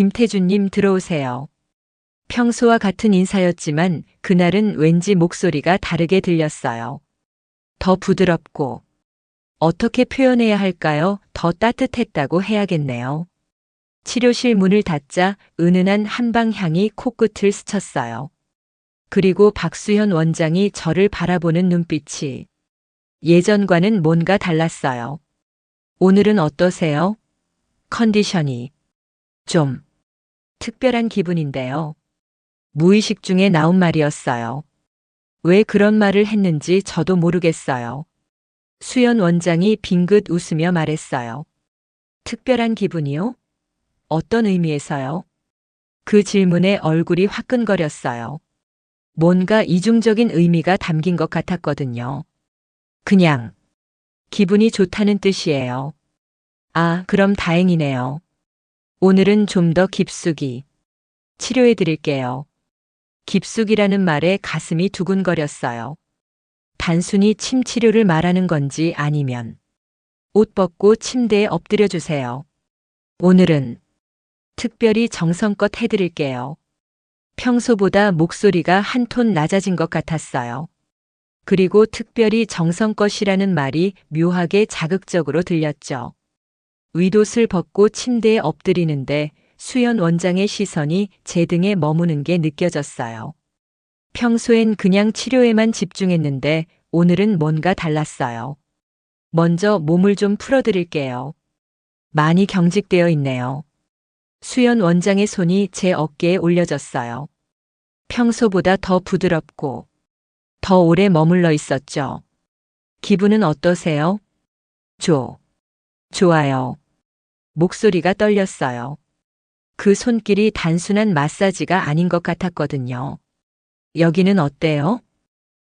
김태준님 들어오세요. 평소와 같은 인사였지만 그날은 왠지 목소리가 다르게 들렸어요. 더 부드럽고, 어떻게 표현해야 할까요? 더 따뜻했다고 해야겠네요. 치료실 문을 닫자 은은한 한방향이 코끝을 스쳤어요. 그리고 박수현 원장이 저를 바라보는 눈빛이 예전과는 뭔가 달랐어요. 오늘은 어떠세요? 컨디션이 좀 특별한 기분인데요. 무의식 중에 나온 말이었어요. 왜 그런 말을 했는지 저도 모르겠어요. 수연 원장이 빙긋 웃으며 말했어요. 특별한 기분이요? 어떤 의미에서요? 그 질문에 얼굴이 화끈거렸어요. 뭔가 이중적인 의미가 담긴 것 같았거든요. 그냥 기분이 좋다는 뜻이에요. 아, 그럼 다행이네요. 오늘은 좀 더 깊숙이 치료해 드릴게요. 깊숙이라는 말에 가슴이 두근거렸어요. 단순히 침 치료를 말하는 건지 아니면 옷 벗고 침대에 엎드려 주세요. 오늘은 특별히 정성껏 해드릴게요. 평소보다 목소리가 한 톤 낮아진 것 같았어요. 그리고 특별히 정성껏이라는 말이 묘하게 자극적으로 들렸죠. 윗옷을 벗고 침대에 엎드리는데 수연 원장의 시선이 제 등에 머무는 게 느껴졌어요. 평소엔 그냥 치료에만 집중했는데 오늘은 뭔가 달랐어요. 먼저 몸을 좀 풀어드릴게요. 많이 경직되어 있네요. 수연 원장의 손이 제 어깨에 올려졌어요. 평소보다 더 부드럽고 더 오래 머물러 있었죠. 기분은 어떠세요? 좋아요. 목소리가 떨렸어요. 그 손길이 단순한 마사지가 아닌 것 같았거든요. 여기는 어때요?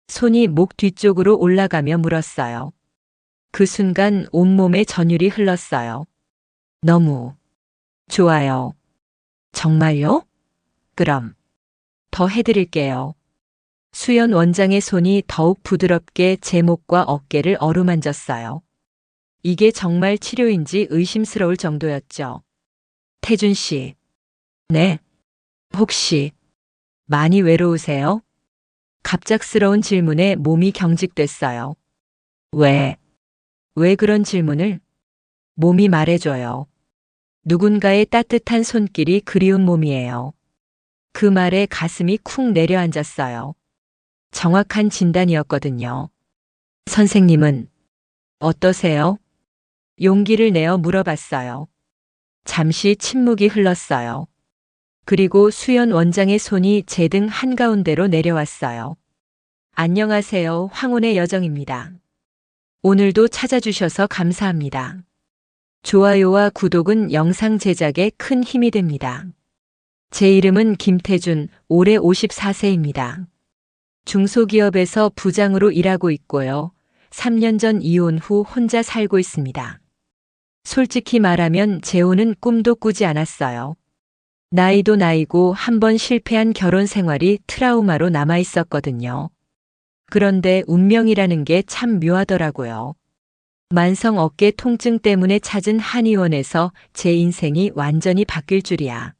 손이 목 뒤쪽으로 올라가며 물었어요. 그 순간 온몸에 전율이 흘렀어요. 너무 좋아요. 정말요? 그럼 더 해드릴게요. 수연 원장의 손이 더욱 부드럽게 제 목과 어깨를 어루만졌어요. 이게 정말 치료인지 의심스러울 정도였죠. 태준 씨. 네. 혹시 많이 외로우세요? 갑작스러운 질문에 몸이 경직됐어요. 왜 그런 질문을? 몸이 말해줘요. 누군가의 따뜻한 손길이 그리운 몸이에요. 그 말에 가슴이 쿵 내려앉았어요. 정확한 진단이었거든요. 선생님은 어떠세요? 용기를 내어 물어봤어요. 잠시 침묵이 흘렀어요. 그리고 수연 원장의 손이 제 등 한가운데로 내려왔어요. 안녕하세요. 황혼의 여정입니다. 오늘도 찾아주셔서 감사합니다. 좋아요와 구독은 영상 제작에 큰 힘이 됩니다. 제 이름은 김태준, 올해 54세입니다. 중소기업에서 부장으로 일하고 있고요. 3년 전 이혼 후 혼자 살고 있습니다. 솔직히 말하면 재혼은 꿈도 꾸지 않았어요. 나이도 나이고 한 번 실패한 결혼 생활이 트라우마로 남아 있었거든요. 그런데 운명이라는 게 참 묘하더라고요. 만성 어깨 통증 때문에 찾은 한의원에서 제 인생이 완전히 바뀔 줄이야.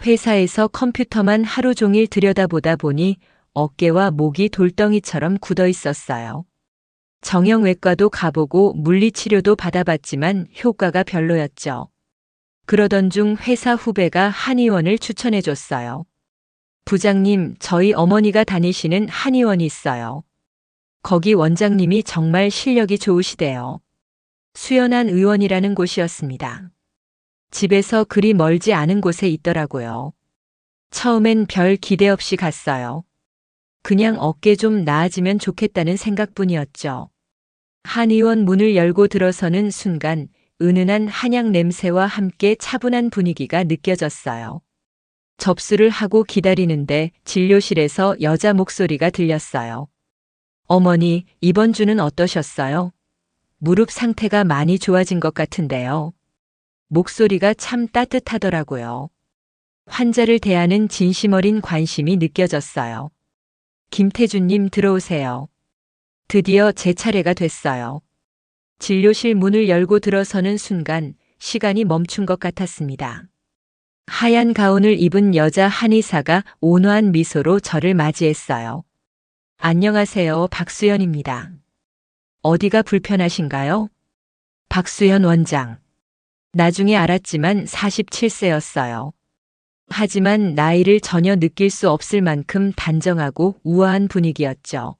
회사에서 컴퓨터만 하루 종일 들여다보다 보니 어깨와 목이 돌덩이처럼 굳어 있었어요. 정형외과도 가보고 물리치료도 받아봤지만 효과가 별로였죠. 그러던 중 회사 후배가 한의원을 추천해줬어요. 부장님, 저희 어머니가 다니시는 한의원이 있어요. 거기 원장님이 정말 실력이 좋으시대요. 수연한 의원이라는 곳이었습니다. 집에서 그리 멀지 않은 곳에 있더라고요. 처음엔 별 기대 없이 갔어요. 그냥 어깨 좀 나아지면 좋겠다는 생각뿐이었죠. 한의원 문을 열고 들어서는 순간 은은한 한약 냄새와 함께 차분한 분위기가 느껴졌어요. 접수를 하고 기다리는데 진료실에서 여자 목소리가 들렸어요. 어머니, 이번 주는 어떠셨어요? 무릎 상태가 많이 좋아진 것 같은데요. 목소리가 참 따뜻하더라고요. 환자를 대하는 진심 어린 관심이 느껴졌어요. 김태준님 들어오세요. 드디어 제 차례가 됐어요. 진료실 문을 열고 들어서는 순간 시간이 멈춘 것 같았습니다. 하얀 가운을 입은 여자 한의사가 온화한 미소로 저를 맞이했어요. 안녕하세요, 박수연입니다. 어디가 불편하신가요? 박수연 원장. 나중에 알았지만 47세였어요. 하지만 나이를 전혀 느낄 수 없을 만큼 단정하고 우아한 분위기였죠.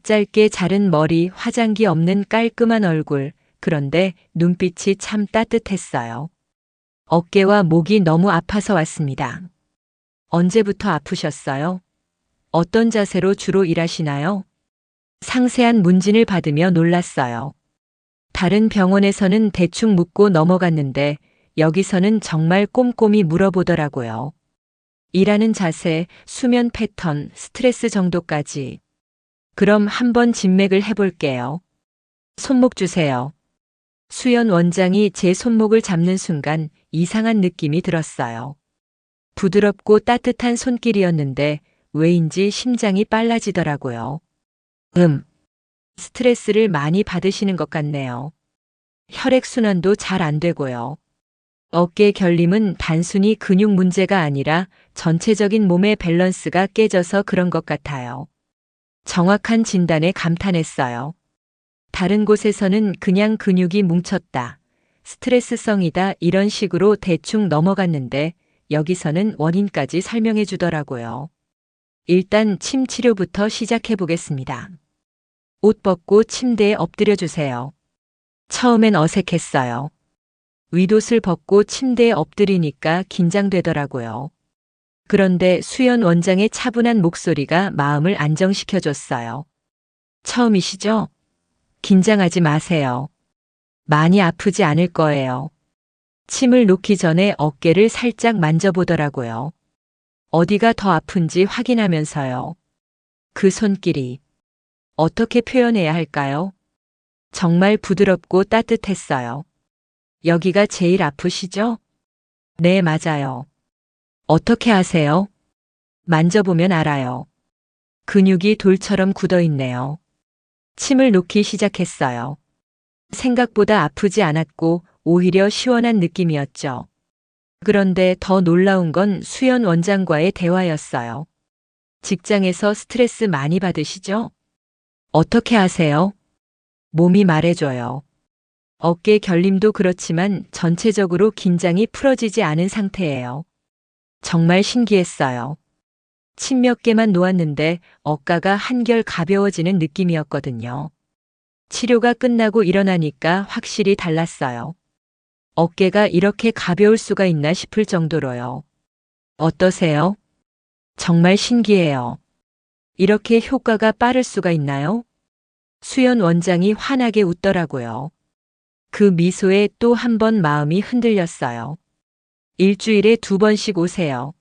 짧게 자른 머리, 화장기 없는 깔끔한 얼굴, 그런데 눈빛이 참 따뜻했어요. 어깨와 목이 너무 아파서 왔습니다. 언제부터 아프셨어요? 어떤 자세로 주로 일하시나요? 상세한 문진을 받으며 놀랐어요. 다른 병원에서는 대충 묻고 넘어갔는데 여기서는 정말 꼼꼼히 물어보더라고요. 일하는 자세, 수면 패턴, 스트레스 정도까지. 그럼 한번 진맥을 해볼게요. 손목 주세요. 수연 원장이 제 손목을 잡는 순간 이상한 느낌이 들었어요. 부드럽고 따뜻한 손길이었는데 왜인지 심장이 빨라지더라고요. 스트레스를 많이 받으시는 것 같네요. 혈액순환도 잘 안 되고요. 어깨 결림은 단순히 근육 문제가 아니라 전체적인 몸의 밸런스가 깨져서 그런 것 같아요. 정확한 진단에 감탄했어요. 다른 곳에서는 그냥 근육이 뭉쳤다, 스트레스성이다 이런 식으로 대충 넘어갔는데 여기서는 원인까지 설명해 주더라고요. 일단 침 치료부터 시작해 보겠습니다. 옷 벗고 침대에 엎드려 주세요. 처음엔 어색했어요. 윗옷을 벗고 침대에 엎드리니까 긴장되더라고요. 그런데 수연 원장의 차분한 목소리가 마음을 안정시켜줬어요. 처음이시죠? 긴장하지 마세요. 많이 아프지 않을 거예요. 침을 놓기 전에 어깨를 살짝 만져보더라고요. 어디가 더 아픈지 확인하면서요. 그 손길이 어떻게 표현해야 할까요? 정말 부드럽고 따뜻했어요. 여기가 제일 아프시죠? 네, 맞아요. 어떻게 아세요? 만져보면 알아요. 근육이 돌처럼 굳어 있네요. 침을 놓기 시작했어요. 생각보다 아프지 않았고 오히려 시원한 느낌이었죠. 그런데 더 놀라운 건 수연 원장과의 대화였어요. 직장에서 스트레스 많이 받으시죠? 어떻게 아세요? 몸이 말해줘요. 어깨 결림도 그렇지만 전체적으로 긴장이 풀어지지 않은 상태예요. 정말 신기했어요. 침 몇 개만 놓았는데 어깨가 한결 가벼워지는 느낌이었거든요. 치료가 끝나고 일어나니까 확실히 달랐어요. 어깨가 이렇게 가벼울 수가 있나 싶을 정도로요. 어떠세요? 정말 신기해요. 이렇게 효과가 빠를 수가 있나요? 수연 원장이 환하게 웃더라고요. 그 미소에 또 한 번 마음이 흔들렸어요. 일주일에 2번씩 오세요.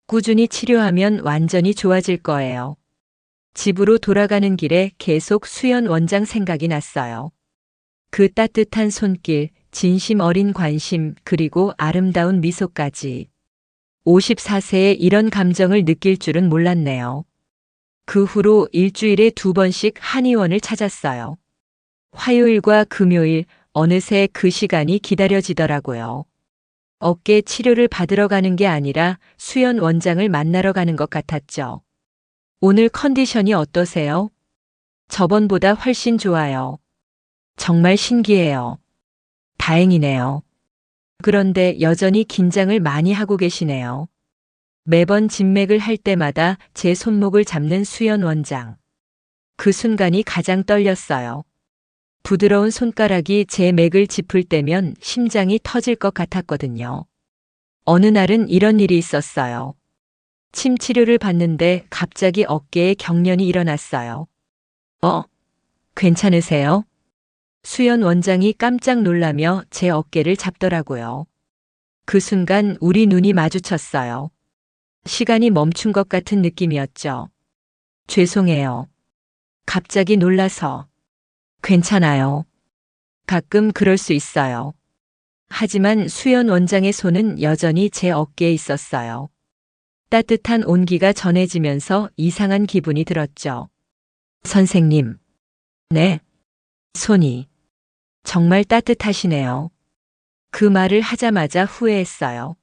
꾸준히 치료하면 완전히 좋아질 거예요. 집으로 돌아가는 길에 계속 수연 원장 생각이 났어요. 그 따뜻한 손길, 진심 어린 관심, 그리고 아름다운 미소까지. 54세에 이런 감정을 느낄 줄은 몰랐네요. 그 후로 일주일에 2번씩 한의원을 찾았어요. 화요일과 금요일, 어느새 그 시간이 기다려지더라고요. 어깨 치료를 받으러 가는 게 아니라 수연 원장을 만나러 가는 것 같았죠. 오늘 컨디션이 어떠세요? 저번보다 훨씬 좋아요. 정말 신기해요. 다행이네요. 그런데 여전히 긴장을 많이 하고 계시네요. 매번 진맥을 할 때마다 제 손목을 잡는 수연 원장. 그 순간이 가장 떨렸어요. 부드러운 손가락이 제 맥을 짚을 때면 심장이 터질 것 같았거든요. 어느 날은 이런 일이 있었어요. 침 치료를 받는데 갑자기 어깨에 경련이 일어났어요. 괜찮으세요? 수연 원장이 깜짝 놀라며 제 어깨를 잡더라고요. 그 순간 우리 눈이 마주쳤어요. 시간이 멈춘 것 같은 느낌이었죠. 죄송해요. 갑자기 놀라서. 괜찮아요. 가끔 그럴 수 있어요. 하지만 수연 원장의 손은 여전히 제 어깨에 있었어요. 따뜻한 온기가 전해지면서 이상한 기분이 들었죠. 선생님. 네. 손이 정말 따뜻하시네요. 그 말을 하자마자 후회했어요.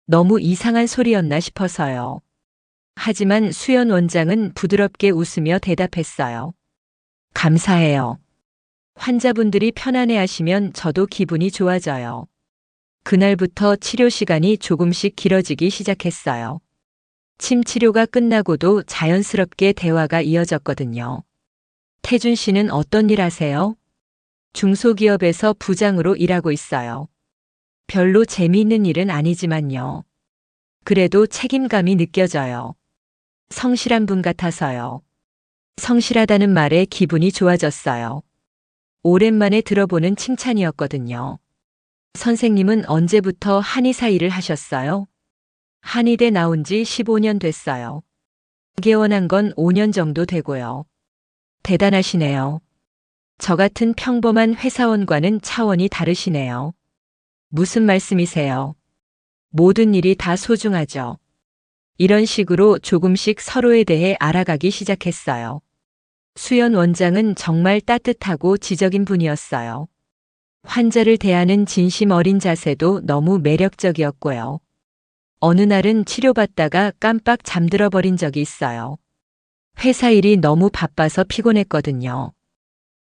너무 이상한 소리였나 싶어서요. 하지만 수연 원장은 부드럽게 웃으며 대답했어요. 감사해요. 환자분들이 편안해 하시면 저도 기분이 좋아져요. 그날부터 치료 시간이 조금씩 길어지기 시작했어요. 침 치료가 끝나고도 자연스럽게 대화가 이어졌거든요. 태준 씨는 어떤 일 하세요? 중소기업에서 부장으로 일하고 있어요. 별로 재미있는 일은 아니지만요. 그래도 책임감이 느껴져요. 성실한 분 같아서요. 성실하다는 말에 기분이 좋아졌어요. 오랜만에 들어보는 칭찬이었거든요. 선생님은 언제부터 한의사 일을 하셨어요? 한의대 나온 지 15년 됐어요. 개원한 건 5년 정도 되고요. 대단하시네요. 저 같은 평범한 회사원과는 차원이 다르시네요. 무슨 말씀이세요? 모든 일이 다 소중하죠. 이런 식으로 조금씩 서로에 대해 알아가기 시작했어요. 수연 원장은 정말 따뜻하고 지적인 분이었어요. 환자를 대하는 진심 어린 자세도 너무 매력적이었고요. 어느 날은 치료받다가 깜빡 잠들어 버린 적이 있어요. 회사 일이 너무 바빠서 피곤했거든요.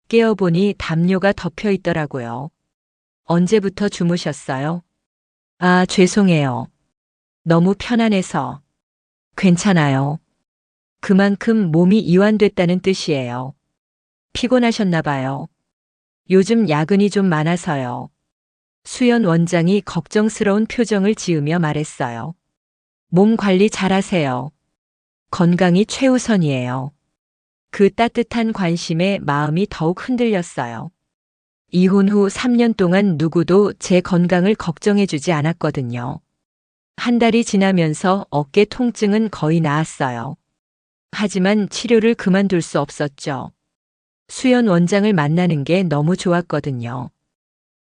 깨어보니 담요가 덮여 있더라고요. 언제부터 주무셨어요? 아, 죄송해요. 너무 편안해서. 괜찮아요. 그만큼 몸이 이완됐다는 뜻이에요. 피곤하셨나 봐요. 요즘 야근이 좀 많아서요. 수연 원장이 걱정스러운 표정을 지으며 말했어요. 몸 관리 잘하세요. 건강이 최우선이에요. 그 따뜻한 관심에 마음이 더욱 흔들렸어요. 이혼 후 3년 동안 누구도 제 건강을 걱정해주지 않았거든요. 한 달이 지나면서 어깨 통증은 거의 나았어요. 하지만 치료를 그만둘 수 없었죠. 수연 원장을 만나는 게 너무 좋았거든요.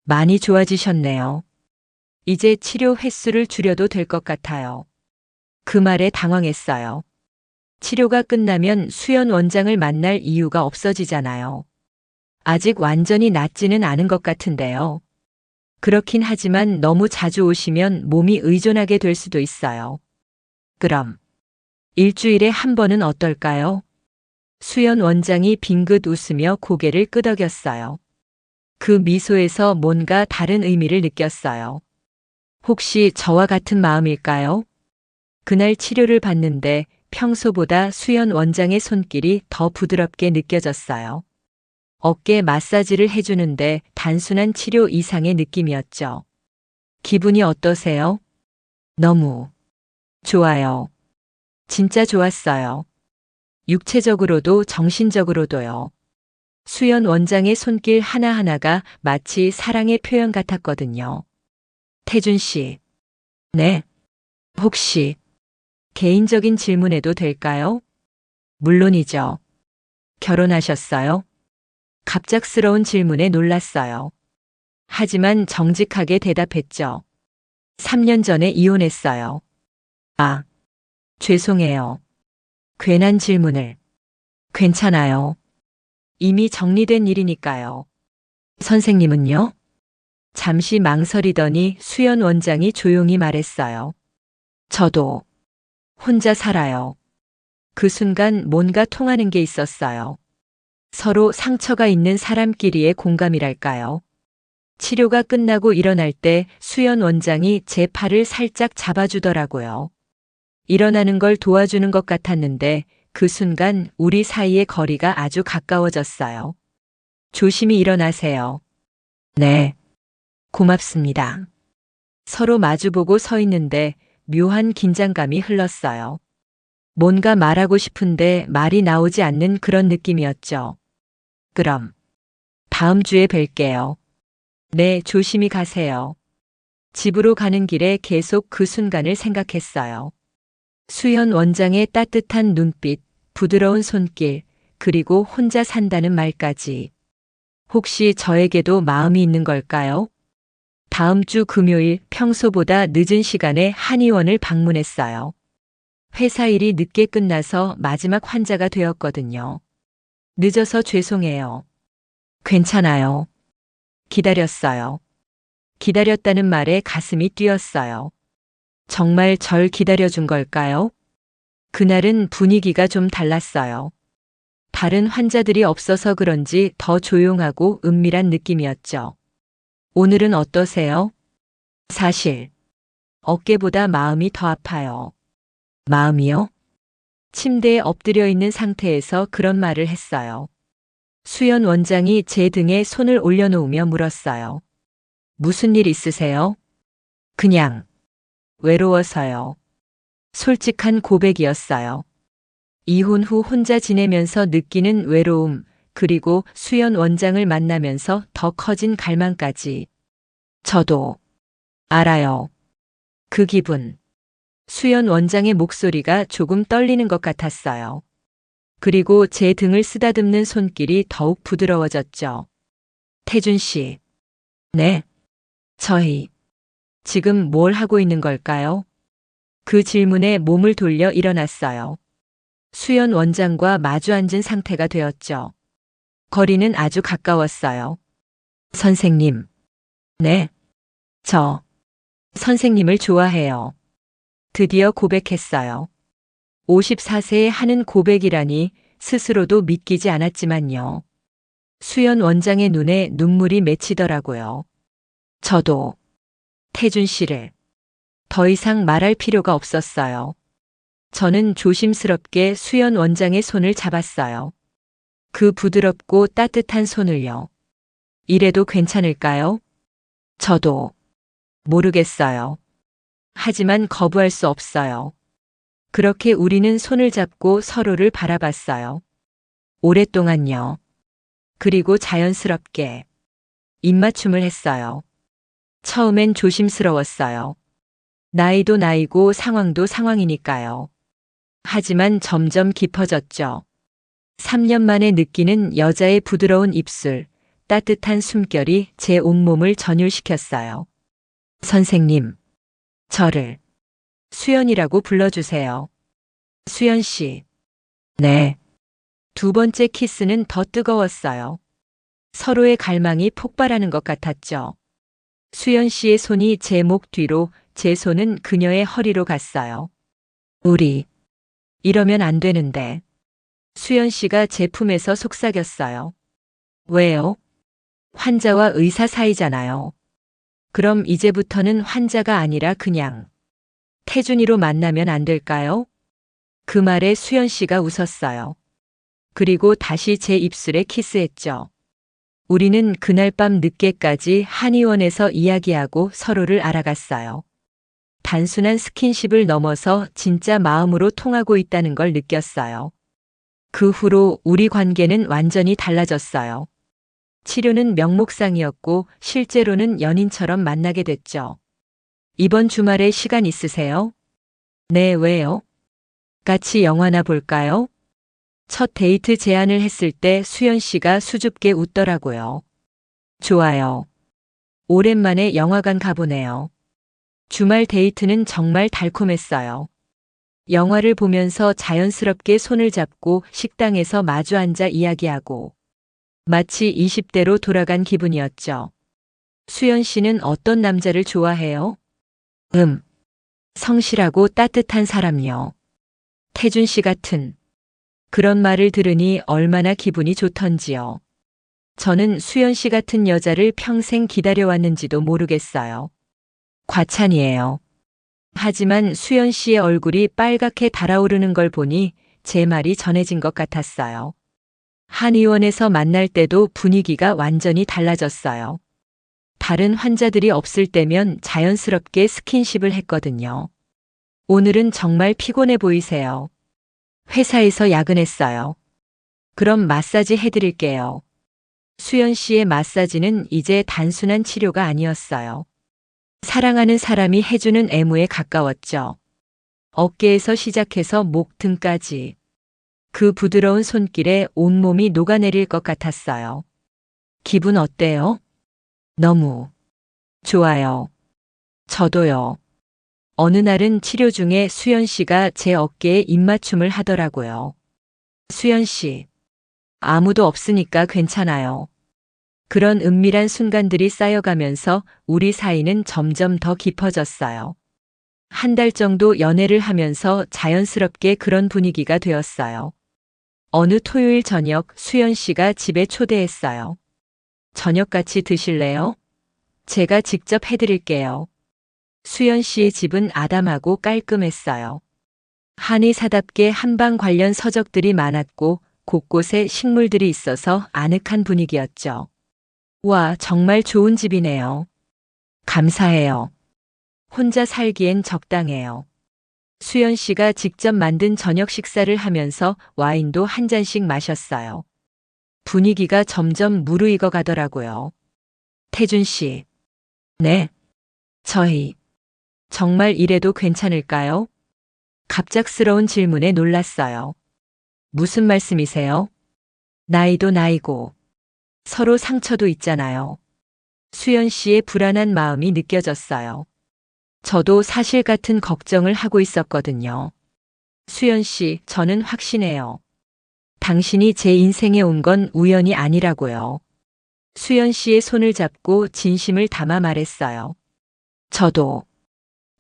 많이 좋아지셨네요. 이제 치료 횟수를 줄여도 될 것 같아요. 그 말에 당황했어요. 치료가 끝나면 수연 원장을 만날 이유가 없어지잖아요. 아직 완전히 낫지는 않은 것 같은데요. 그렇긴 하지만 너무 자주 오시면 몸이 의존하게 될 수도 있어요. 그럼 일주일에 한 번은 어떨까요? 수연 원장이 빙긋 웃으며 고개를 끄덕였어요. 그 미소에서 뭔가 다른 의미를 느꼈어요. 혹시 저와 같은 마음일까요? 그날 치료를 받는데 평소보다 수연 원장의 손길이 더 부드럽게 느껴졌어요. 어깨 마사지를 해주는데 단순한 치료 이상의 느낌이었죠. 기분이 어떠세요? 너무 좋아요. 진짜 좋았어요. 육체적으로도 정신적으로도요. 수연 원장의 손길 하나하나가 마치 사랑의 표현 같았거든요. 태준 씨. 네. 혹시 개인적인 질문해도 될까요? 물론이죠. 결혼하셨어요? 갑작스러운 질문에 놀랐어요. 하지만 정직하게 대답했죠. 3년 전에 이혼했어요. 아, 죄송해요. 괜한 질문을. 괜찮아요. 이미 정리된 일이니까요. 선생님은요? 잠시 망설이더니 수연 원장이 조용히 말했어요. 저도 혼자 살아요. 그 순간 뭔가 통하는 게 있었어요. 서로 상처가 있는 사람끼리의 공감이랄까요. 치료가 끝나고 일어날 때 수연 원장이 제 팔을 살짝 잡아주더라고요. 일어나는 걸 도와주는 것 같았는데 그 순간 우리 사이의 거리가 아주 가까워졌어요. 조심히 일어나세요. 네. 고맙습니다. 서로 마주보고 서 있는데 묘한 긴장감이 흘렀어요. 뭔가 말하고 싶은데 말이 나오지 않는 그런 느낌이었죠. 그럼 다음 주에 뵐게요. 네, 조심히 가세요. 집으로 가는 길에 계속 그 순간을 생각했어요. 수연 원장의 따뜻한 눈빛, 부드러운 손길, 그리고 혼자 산다는 말까지. 혹시 저에게도 마음이 있는 걸까요? 다음 주 금요일 평소보다 늦은 시간에 한의원을 방문했어요. 회사 일이 늦게 끝나서 마지막 환자가 되었거든요. 늦어서 죄송해요. 괜찮아요. 기다렸어요. 기다렸다는 말에 가슴이 뛰었어요. 정말 절 기다려준 걸까요? 그날은 분위기가 좀 달랐어요. 다른 환자들이 없어서 그런지 더 조용하고 은밀한 느낌이었죠. 오늘은 어떠세요? 사실, 어깨보다 마음이 더 아파요. 마음이요? 침대에 엎드려 있는 상태에서 그런 말을 했어요. 수연 원장이 제 등에 손을 올려놓으며 물었어요. 무슨 일 있으세요? 그냥, 외로워서요. 솔직한 고백이었어요. 이혼 후 혼자 지내면서 느끼는 외로움, 그리고 수연 원장을 만나면서 더 커진 갈망까지. 저도 알아요. 그 기분. 수연 원장의 목소리가 조금 떨리는 것 같았어요. 그리고 제 등을 쓰다듬는 손길이 더욱 부드러워졌죠. 태준 씨. 네. 저희. 지금 뭘 하고 있는 걸까요? 그 질문에 몸을 돌려 일어났어요. 수연 원장과 마주 앉은 상태가 되었죠. 거리는 아주 가까웠어요. 선생님. 네. 저. 선생님을 좋아해요. 드디어 고백했어요. 54세에 하는 고백이라니 스스로도 믿기지 않았지만요. 수연 원장의 눈에 눈물이 맺히더라고요. 저도 태준 씨를 더 이상 말할 필요가 없었어요. 저는 조심스럽게 수연 원장의 손을 잡았어요. 그 부드럽고 따뜻한 손을요. 이래도 괜찮을까요? 저도 모르겠어요. 하지만 거부할 수 없어요. 그렇게 우리는 손을 잡고 서로를 바라봤어요. 오랫동안요. 그리고 자연스럽게 입맞춤을 했어요. 처음엔 조심스러웠어요. 나이도 나이고 상황도 상황이니까요. 하지만 점점 깊어졌죠. 3년 만에 느끼는 여자의 부드러운 입술, 따뜻한 숨결이 제 온몸을 전율시켰어요. 선생님, 저를 수연이라고 불러주세요. 수연 씨. 네. 두 번째 키스는 더 뜨거웠어요. 서로의 갈망이 폭발하는 것 같았죠. 수연 씨의 손이 제 목 뒤로, 제 손은 그녀의 허리로 갔어요. 우리, 이러면 안 되는데. 수연 씨가 제 품에서 속삭였어요. 왜요? 환자와 의사 사이잖아요. 그럼 이제부터는 환자가 아니라 그냥 태준이로 만나면 안 될까요? 그 말에 수연 씨가 웃었어요. 그리고 다시 제 입술에 키스했죠. 우리는 그날 밤 늦게까지 한의원에서 이야기하고 서로를 알아갔어요. 단순한 스킨십을 넘어서 진짜 마음으로 통하고 있다는 걸 느꼈어요. 그 후로 우리 관계는 완전히 달라졌어요. 치료는 명목상이었고 실제로는 연인처럼 만나게 됐죠. 이번 주말에 시간 있으세요? 네, 왜요? 같이 영화나 볼까요? 첫 데이트 제안을 했을 때 수연 씨가 수줍게 웃더라고요. 좋아요. 오랜만에 영화관 가보네요. 주말 데이트는 정말 달콤했어요. 영화를 보면서 자연스럽게 손을 잡고 식당에서 마주 앉아 이야기하고 마치 20대로 돌아간 기분이었죠. 수연 씨는 어떤 남자를 좋아해요? 성실하고 따뜻한 사람요. 태준 씨 같은. 그런 말을 들으니 얼마나 기분이 좋던지요. 저는 수연 씨 같은 여자를 평생 기다려왔는지도 모르겠어요. 과찬이에요. 하지만 수연 씨의 얼굴이 빨갛게 달아오르는 걸 보니 제 말이 전해진 것 같았어요. 한의원에서 만날 때도 분위기가 완전히 달라졌어요. 다른 환자들이 없을 때면 자연스럽게 스킨십을 했거든요. 오늘은 정말 피곤해 보이세요. 회사에서 야근했어요. 그럼 마사지 해드릴게요. 수연 씨의 마사지는 이제 단순한 치료가 아니었어요. 사랑하는 사람이 해주는 애무에 가까웠죠. 어깨에서 시작해서 목 등까지. 그 부드러운 손길에 온몸이 녹아내릴 것 같았어요. 기분 어때요? 너무 좋아요. 저도요. 어느 날은 치료 중에 수연 씨가 제 어깨에 입맞춤을 하더라고요. 수연 씨, 아무도 없으니까 괜찮아요. 그런 은밀한 순간들이 쌓여가면서 우리 사이는 점점 더 깊어졌어요. 한 달 정도 연애를 하면서 자연스럽게 그런 분위기가 되었어요. 어느 토요일 저녁 수연 씨가 집에 초대했어요. 저녁 같이 드실래요? 제가 직접 해드릴게요. 수연 씨의 집은 아담하고 깔끔했어요. 한의사답게 한방 관련 서적들이 많았고 곳곳에 식물들이 있어서 아늑한 분위기였죠. 와, 정말 좋은 집이네요. 감사해요. 혼자 살기엔 적당해요. 수연 씨가 직접 만든 저녁 식사를 하면서 와인도 한 잔씩 마셨어요. 분위기가 점점 무르익어 가더라고요. 태준 씨. 네. 저희. 정말 이래도 괜찮을까요? 갑작스러운 질문에 놀랐어요. 무슨 말씀이세요? 나이도 나이고, 서로 상처도 있잖아요. 수연 씨의 불안한 마음이 느껴졌어요. 저도 사실 같은 걱정을 하고 있었거든요. 수연 씨, 저는 확신해요. 당신이 제 인생에 온 건 우연이 아니라고요. 수연 씨의 손을 잡고 진심을 담아 말했어요. 저도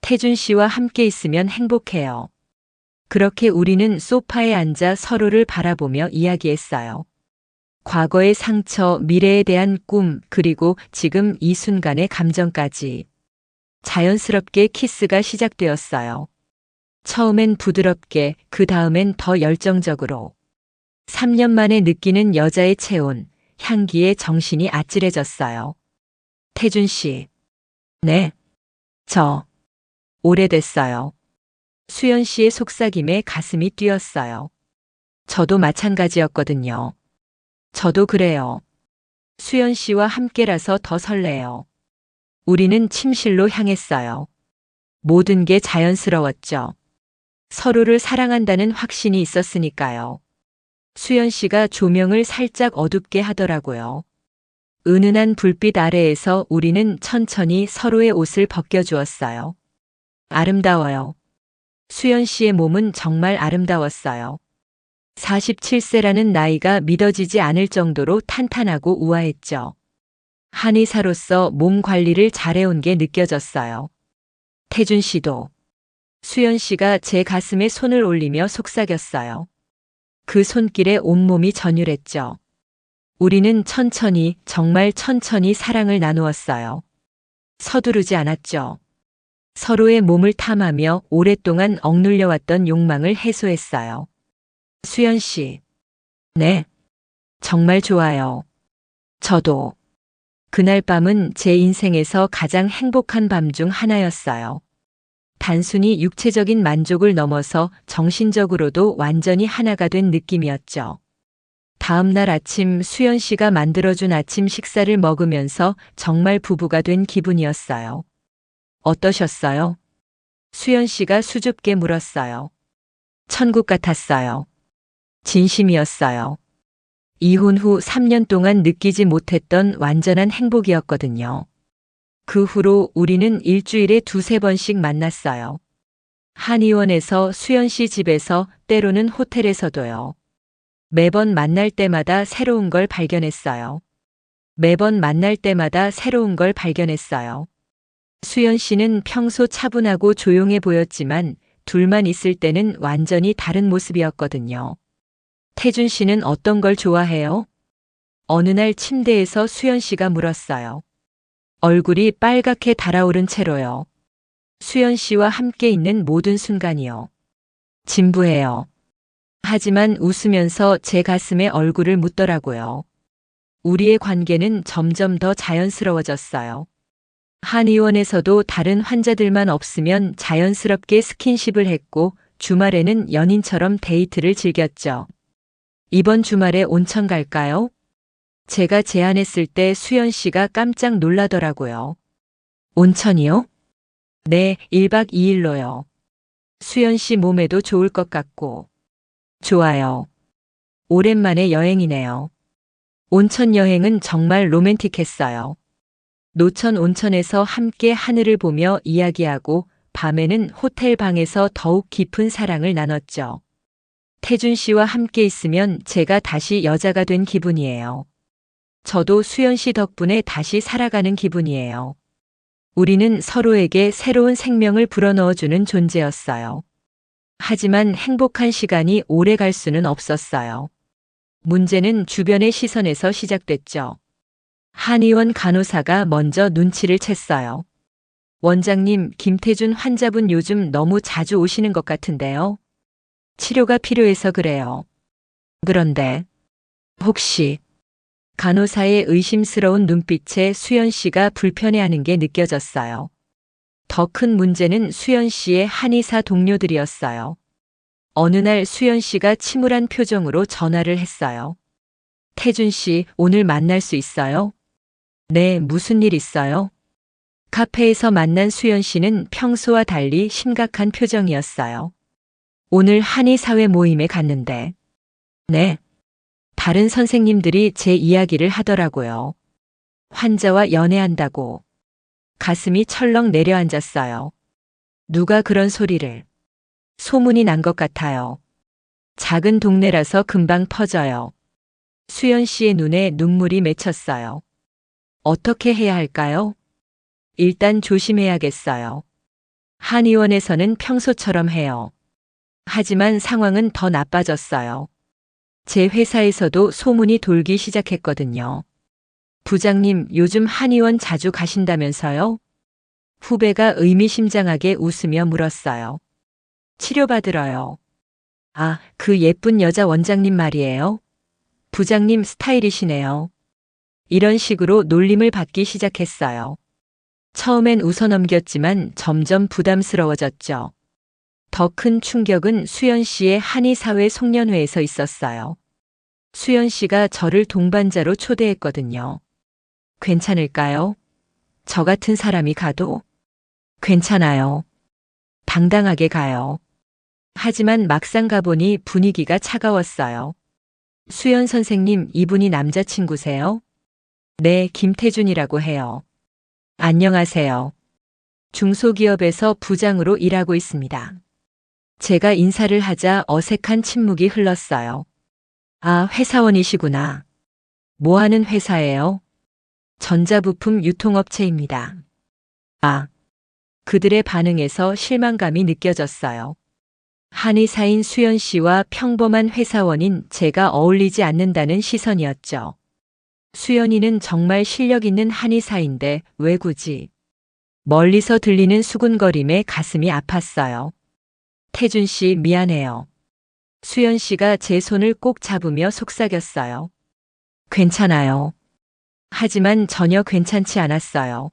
태준 씨와 함께 있으면 행복해요. 그렇게 우리는 소파에 앉아 서로를 바라보며 이야기했어요. 과거의 상처, 미래에 대한 꿈, 그리고 지금 이 순간의 감정까지. 자연스럽게 키스가 시작되었어요. 처음엔 부드럽게, 그 다음엔 더 열정적으로. 3년 만에 느끼는 여자의 체온, 향기에 정신이 아찔해졌어요. 태준 씨. 네. 오래됐어요. 수연 씨의 속삭임에 가슴이 뛰었어요. 저도 마찬가지였거든요. 저도 그래요. 수연 씨와 함께라서 더 설레요. 우리는 침실로 향했어요. 모든 게 자연스러웠죠. 서로를 사랑한다는 확신이 있었으니까요. 수연 씨가 조명을 살짝 어둡게 하더라고요. 은은한 불빛 아래에서 우리는 천천히 서로의 옷을 벗겨주었어요. 아름다워요. 수연 씨의 몸은 정말 아름다웠어요. 47세라는 나이가 믿어지지 않을 정도로 탄탄하고 우아했죠. 한의사로서 몸 관리를 잘해온 게 느껴졌어요. 태준 씨도. 수연 씨가 제 가슴에 손을 올리며 속삭였어요. 그 손길에 온몸이 전율했죠. 우리는 천천히, 정말 천천히 사랑을 나누었어요. 서두르지 않았죠. 서로의 몸을 탐하며 오랫동안 억눌려왔던 욕망을 해소했어요. 수연 씨. 네. 정말 좋아요. 저도. 그날 밤은 제 인생에서 가장 행복한 밤 중 하나였어요. 단순히 육체적인 만족을 넘어서 정신적으로도 완전히 하나가 된 느낌이었죠. 다음 날 아침 수연 씨가 만들어준 아침 식사를 먹으면서 정말 부부가 된 기분이었어요. 어떠셨어요? 수연 씨가 수줍게 물었어요. 천국 같았어요. 진심이었어요. 이혼 후 3년 동안 느끼지 못했던 완전한 행복이었거든요. 그 후로 우리는 일주일에 2~3번씩 만났어요. 한의원에서 수연 씨 집에서 때로는 호텔에서도요. 매번 만날 때마다 새로운 걸 발견했어요. 수연 씨는 평소 차분하고 조용해 보였지만 둘만 있을 때는 완전히 다른 모습이었거든요. 태준 씨는 어떤 걸 좋아해요? 어느 날 침대에서 수연 씨가 물었어요. 얼굴이 빨갛게 달아오른 채로요. 수연 씨와 함께 있는 모든 순간이요. 진부해요. 하지만 웃으면서 제 가슴에 얼굴을 묻더라고요. 우리의 관계는 점점 더 자연스러워졌어요. 한의원에서도 다른 환자들만 없으면 자연스럽게 스킨십을 했고 주말에는 연인처럼 데이트를 즐겼죠. 이번 주말에 온천 갈까요? 제가 제안했을 때 수연 씨가 깜짝 놀라더라고요. 온천이요? 네, 1박 2일로요. 수연 씨 몸에도 좋을 것 같고. 좋아요. 오랜만에 여행이네요. 온천 여행은 정말 로맨틱했어요. 노천 온천에서 함께 하늘을 보며 이야기하고 밤에는 호텔 방에서 더욱 깊은 사랑을 나눴죠. 태준 씨와 함께 있으면 제가 다시 여자가 된 기분이에요. 저도 수연 씨 덕분에 다시 살아가는 기분이에요. 우리는 서로에게 새로운 생명을 불어넣어주는 존재였어요. 하지만 행복한 시간이 오래 갈 수는 없었어요. 문제는 주변의 시선에서 시작됐죠. 한의원 간호사가 먼저 눈치를 챘어요. 원장님, 김태준 환자분 요즘 너무 자주 오시는 것 같은데요. 치료가 필요해서 그래요. 그런데 혹시 간호사의 의심스러운 눈빛에 수연 씨가 불편해하는 게 느껴졌어요. 더 큰 문제는 수연 씨의 한의사 동료들이었어요. 어느 날 수연 씨가 침울한 표정으로 전화를 했어요. 태준 씨, 오늘 만날 수 있어요? 네, 무슨 일 있어요? 카페에서 만난 수연 씨는 평소와 달리 심각한 표정이었어요. 오늘 한의사회 모임에 갔는데, 네. 다른 선생님들이 제 이야기를 하더라고요. 환자와 연애한다고. 가슴이 철렁 내려앉았어요. 누가 그런 소리를. 소문이 난 것 같아요. 작은 동네라서 금방 퍼져요. 수연 씨의 눈에 눈물이 맺혔어요. 어떻게 해야 할까요? 일단 조심해야겠어요. 한의원에서는 평소처럼 해요. 하지만 상황은 더 나빠졌어요. 제 회사에서도 소문이 돌기 시작했거든요. 부장님, 요즘 한의원 자주 가신다면서요? 후배가 의미심장하게 웃으며 물었어요. 치료받으러요. 아, 그 예쁜 여자 원장님 말이에요. 부장님 스타일이시네요. 이런 식으로 놀림을 받기 시작했어요. 처음엔 웃어넘겼지만 점점 부담스러워졌죠. 더 큰 충격은 수연 씨의 한의사회 송년회에서 있었어요. 수연 씨가 저를 동반자로 초대했거든요. 괜찮을까요? 저 같은 사람이 가도? 괜찮아요. 당당하게 가요. 하지만 막상 가보니 분위기가 차가웠어요. 수연 선생님, 이분이 남자친구세요? 네, 김태준이라고 해요. 안녕하세요. 중소기업에서 부장으로 일하고 있습니다. 제가 인사를 하자 어색한 침묵이 흘렀어요. 아, 회사원이시구나. 뭐 하는 회사예요? 전자부품 유통업체입니다. 아, 그들의 반응에서 실망감이 느껴졌어요. 한의사인 수연 씨와 평범한 회사원인 제가 어울리지 않는다는 시선이었죠. 수연이는 정말 실력 있는 한의사인데 왜 굳이? 멀리서 들리는 수군거림에 가슴이 아팠어요. 태준 씨, 미안해요. 수연 씨가 제 손을 꼭 잡으며 속삭였어요. 괜찮아요. 하지만 전혀 괜찮지 않았어요.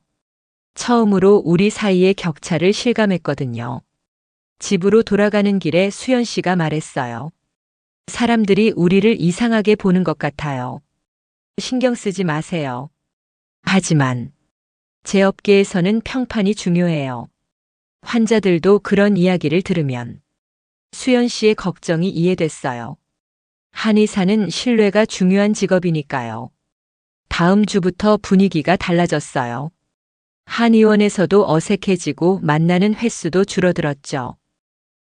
처음으로 우리 사이의 격차를 실감했거든요. 집으로 돌아가는 길에 수연 씨가 말했어요. 사람들이 우리를 이상하게 보는 것 같아요. 신경 쓰지 마세요. 하지만 제 업계에서는 평판이 중요해요. 환자들도 그런 이야기를 들으면 수연 씨의 걱정이 이해됐어요. 한의사는 신뢰가 중요한 직업이니까요. 다음 주부터 분위기가 달라졌어요. 한의원에서도 어색해지고 만나는 횟수도 줄어들었죠.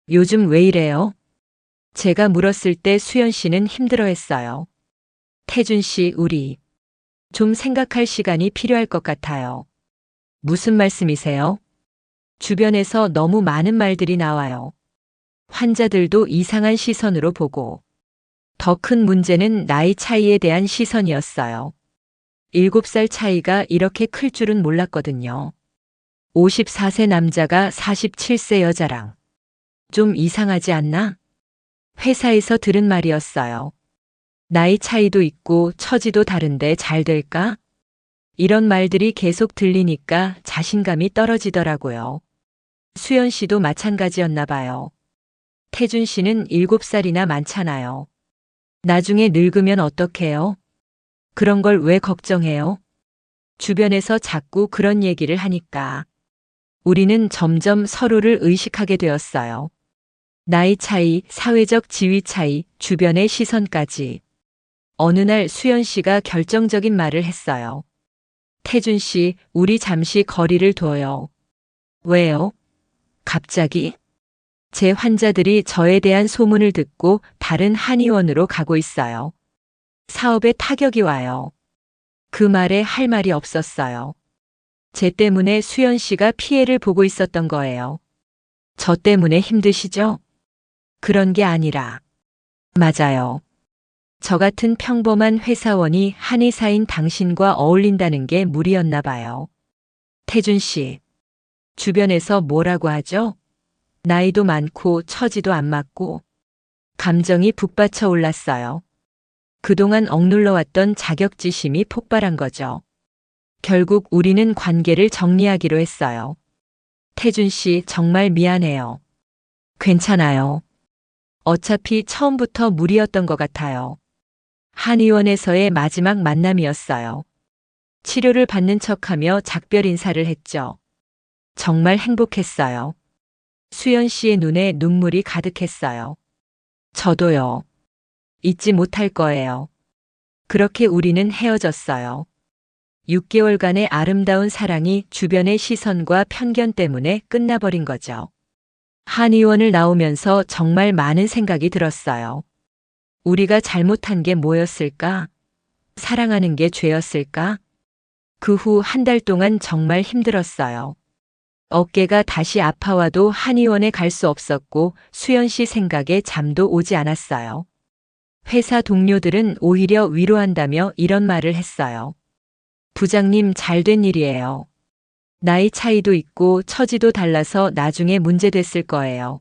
요즘 왜 이래요? 제가 물었을 때 수연 씨는 힘들어했어요. 태준 씨, 우리 좀 생각할 시간이 필요할 것 같아요. 무슨 말씀이세요? 주변에서 너무 많은 말들이 나와요. 환자들도 이상한 시선으로 보고. 더 큰 문제는 나이 차이에 대한 시선이었어요. 7살 차이가 이렇게 클 줄은 몰랐거든요. 54세 남자가 47세 여자랑. 좀 이상하지 않나? 회사에서 들은 말이었어요. 나이 차이도 있고 처지도 다른데 잘 될까? 이런 말들이 계속 들리니까 자신감이 떨어지더라고요. 수연 씨도 마찬가지였나 봐요. 태준 씨는 7살이나 많잖아요. 나중에 늙으면 어떡해요? 그런 걸 왜 걱정해요? 주변에서 자꾸 그런 얘기를 하니까. 우리는 점점 서로를 의식하게 되었어요. 나이 차이, 사회적 지위 차이, 주변의 시선까지. 어느 날 수연 씨가 결정적인 말을 했어요. 태준 씨, 우리 잠시 거리를 둬요. 왜요? 갑자기? 제 환자들이 저에 대한 소문을 듣고 다른 한의원으로 가고 있어요. 사업에 타격이 와요. 그 말에 할 말이 없었어요. 제 때문에 수연 씨가 피해를 보고 있었던 거예요. 저 때문에 힘드시죠? 그런 게 아니라. 맞아요. 저 같은 평범한 회사원이 한의사인 당신과 어울린다는 게 무리였나 봐요. 태준 씨, 주변에서 뭐라고 하죠? 나이도 많고 처지도 안 맞고. 감정이 북받쳐 올랐어요. 그동안 억눌러왔던 자격지심이 폭발한 거죠. 결국 우리는 관계를 정리하기로 했어요. 태준 씨, 정말 미안해요. 괜찮아요. 어차피 처음부터 무리였던 것 같아요. 한의원에서의 마지막 만남이었어요. 치료를 받는 척하며 작별 인사를 했죠. 정말 행복했어요. 수연 씨의 눈에 눈물이 가득했어요. 저도요. 잊지 못할 거예요. 그렇게 우리는 헤어졌어요. 6개월간의 아름다운 사랑이 주변의 시선과 편견 때문에 끝나버린 거죠. 한의원을 나오면서 정말 많은 생각이 들었어요. 우리가 잘못한 게 뭐였을까? 사랑하는 게 죄였을까? 그 후 한 달 동안 정말 힘들었어요. 어깨가 다시 아파와도 한의원에 갈 수 없었고 수연 씨 생각에 잠도 오지 않았어요. 회사 동료들은 오히려 위로한다며 이런 말을 했어요. 부장님, 잘된 일이에요. 나이 차이도 있고 처지도 달라서 나중에 문제됐을 거예요.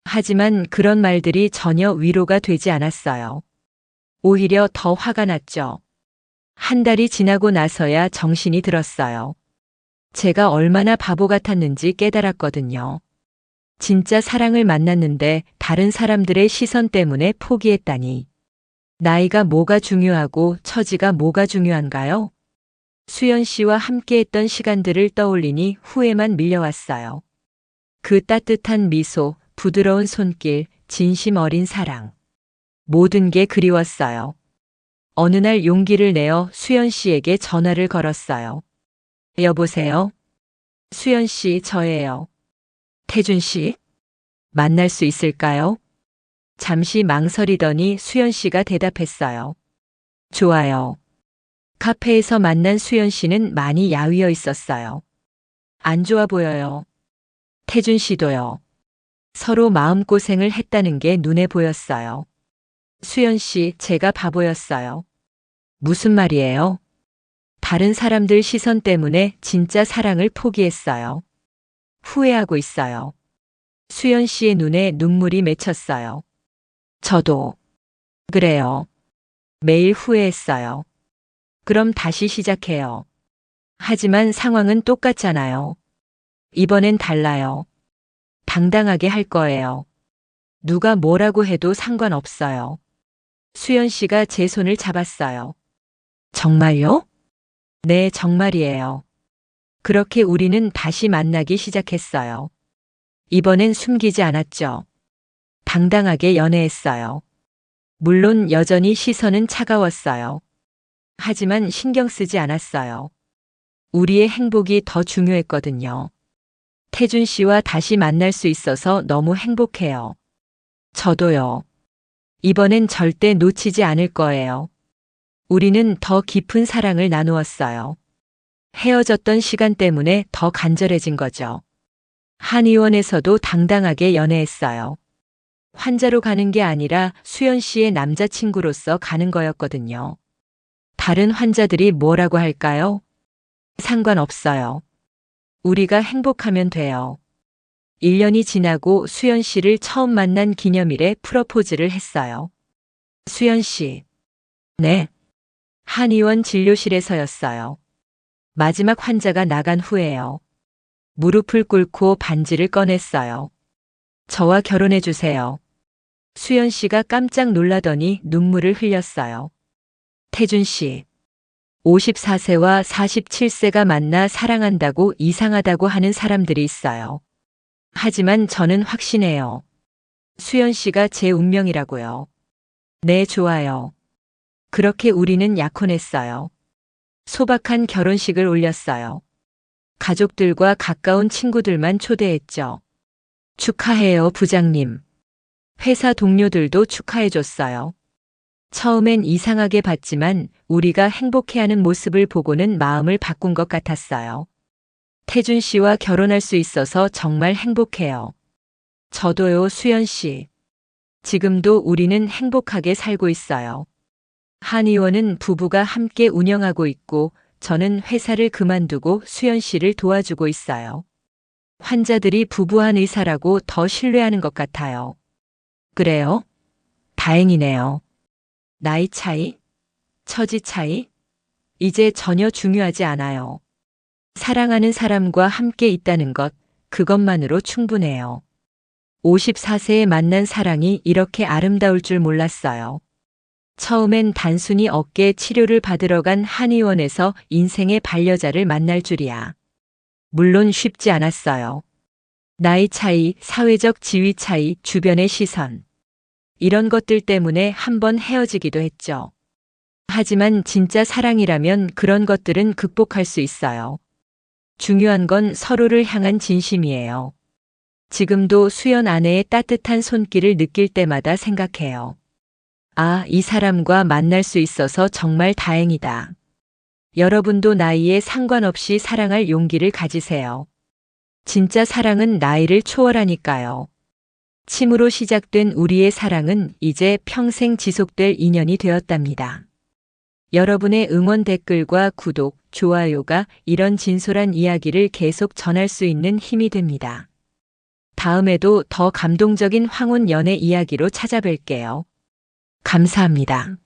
하지만 그런 말들이 전혀 위로가 되지 않았어요. 오히려 더 화가 났죠. 한 달이 지나고 나서야 정신이 들었어요. 제가 얼마나 바보 같았는지 깨달았거든요. 진짜 사랑을 만났는데 다른 사람들의 시선 때문에 포기했다니. 나이가 뭐가 중요하고 처지가 뭐가 중요한가요? 수연 씨와 함께했던 시간들을 떠올리니 후회만 밀려왔어요. 그 따뜻한 미소, 부드러운 손길, 진심 어린 사랑. 모든 게 그리웠어요. 어느 날 용기를 내어 수연 씨에게 전화를 걸었어요. 여보세요? 수연 씨, 저예요. 태준 씨? 만날 수 있을까요? 잠시 망설이더니 수연 씨가 대답했어요. 좋아요. 카페에서 만난 수연 씨는 많이 야위어 있었어요. 안 좋아 보여요. 태준 씨도요. 서로 마음고생을 했다는 게 눈에 보였어요. 수연 씨, 제가 바보였어요. 무슨 말이에요? 다른 사람들 시선 때문에 진짜 사랑을 포기했어요. 후회하고 있어요. 수연 씨의 눈에 눈물이 맺혔어요. 저도. 그래요. 매일 후회했어요. 그럼 다시 시작해요. 하지만 상황은 똑같잖아요. 이번엔 달라요. 당당하게 할 거예요. 누가 뭐라고 해도 상관없어요. 수연 씨가 제 손을 잡았어요. 정말요? 네, 정말이에요. 그렇게 우리는 다시 만나기 시작했어요. 이번엔 숨기지 않았죠. 당당하게 연애했어요. 물론 여전히 시선은 차가웠어요. 하지만 신경 쓰지 않았어요. 우리의 행복이 더 중요했거든요. 태준 씨와 다시 만날 수 있어서 너무 행복해요. 저도요. 이번엔 절대 놓치지 않을 거예요. 우리는 더 깊은 사랑을 나누었어요. 헤어졌던 시간 때문에 더 간절해진 거죠. 한의원에서도 당당하게 연애했어요. 환자로 가는 게 아니라 수연 씨의 남자친구로서 가는 거였거든요. 다른 환자들이 뭐라고 할까요? 상관없어요. 우리가 행복하면 돼요. 1년이 지나고 수연 씨를 처음 만난 기념일에 프러포즈를 했어요. 수연 씨. 네. 한의원 진료실에서였어요. 마지막 환자가 나간 후에요. 무릎을 꿇고 반지를 꺼냈어요. 저와 결혼해 주세요. 수연 씨가 깜짝 놀라더니 눈물을 흘렸어요. 태준 씨. 54세와 47세가 만나 사랑한다고 이상하다고 하는 사람들이 있어요. 하지만 저는 확신해요. 수연 씨가 제 운명이라고요. 네, 좋아요. 그렇게 우리는 약혼했어요. 소박한 결혼식을 올렸어요. 가족들과 가까운 친구들만 초대했죠. 축하해요, 부장님. 회사 동료들도 축하해줬어요. 처음엔 이상하게 봤지만 우리가 행복해하는 모습을 보고는 마음을 바꾼 것 같았어요. 태준 씨와 결혼할 수 있어서 정말 행복해요. 저도요, 수연 씨. 지금도 우리는 행복하게 살고 있어요. 한의원은 부부가 함께 운영하고 있고 저는 회사를 그만두고 수연 씨를 도와주고 있어요. 환자들이 부부한 의사라고 더 신뢰하는 것 같아요. 그래요? 다행이네요. 나이 차이? 처지 차이? 이제 전혀 중요하지 않아요. 사랑하는 사람과 함께 있다는 것, 그것만으로 충분해요. 54세에 만난 사랑이 이렇게 아름다울 줄 몰랐어요. 처음엔 단순히 어깨 치료를 받으러 간 한의원에서 인생의 반려자를 만날 줄이야. 물론 쉽지 않았어요. 나이 차이, 사회적 지위 차이, 주변의 시선. 이런 것들 때문에 한 번 헤어지기도 했죠. 하지만 진짜 사랑이라면 그런 것들은 극복할 수 있어요. 중요한 건 서로를 향한 진심이에요. 지금도 수연 아내의 따뜻한 손길을 느낄 때마다 생각해요. 아, 이 사람과 만날 수 있어서 정말 다행이다. 여러분도 나이에 상관없이 사랑할 용기를 가지세요. 진짜 사랑은 나이를 초월하니까요. 침으로 시작된 우리의 사랑은 이제 평생 지속될 인연이 되었답니다. 여러분의 응원 댓글과 구독, 좋아요가 이런 진솔한 이야기를 계속 전할 수 있는 힘이 됩니다. 다음에도 더 감동적인 황혼 연애 이야기로 찾아뵐게요. 감사합니다.